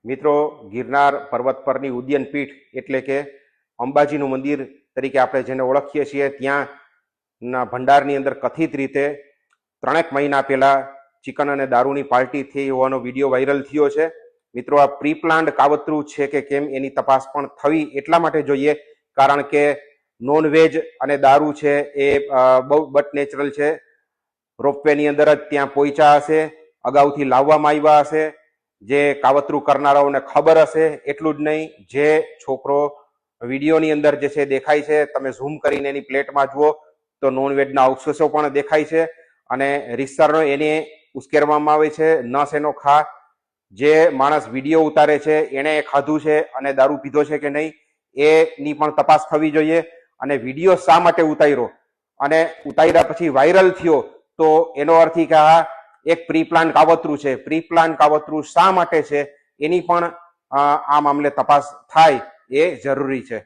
મિત્રો, ગિરનાર પર્વત પરની ઉદ્યાન પીઠ એટલે કે અંબાજીનું મંદિર તરીકે આપણે જેને ઓળખીએ છીએ, ત્યાંના ભંડારની અંદર કથિત રીતે 3 મહિના પહેલા ચિકન અને દારૂની પાર્ટી થઈ હોવાનો વિડીયો વાયરલ થયો છે. મિત્રો, આ પ્રી પ્લાન્ડ કાવતરું છે કે કેમ એની તપાસ પણ થવી એટલા માટે જોઈએ, કારણ કે નોનવેજ અને દારૂ છે એ બહુ બટ નેચરલ છે. રોપવેની અંદર જ ત્યાં પહોંચ્યા હશે, અગાઉથી લાવવામાં આવ્યા હશે. જે કાવતરું કરનારાઓને ખબર હશે. એટલું જ નહીં, જે છોકરો વિડીયોની અંદર જે છે દેખાય છે, તમે ઝૂમ કરીને એની પ્લેટમાં જુઓ તો નોનવેજના અવશેષો પણ દેખાય છે અને રીતસરનો એને ઉશ્કેરવામાં આવે છે. નસ એનો ખા. જે માણસ વિડીયો ઉતારે છે એને ખાધું છે અને દારૂ પીધો છે કે નહીં એની પણ તપાસ થવી જોઈએ. અને વિડીયો શા માટે ઉતાર્યો અને ઉતાર્યા પછી વાયરલ થયો, તો એનો અર્થ કે આ એક પ્રી પ્લાન કાવતરું છે. પ્રી પ્લાન કાવતરું શા માટે છે એની પણ આ મામલે તપાસ થાય એ જરૂરી છે.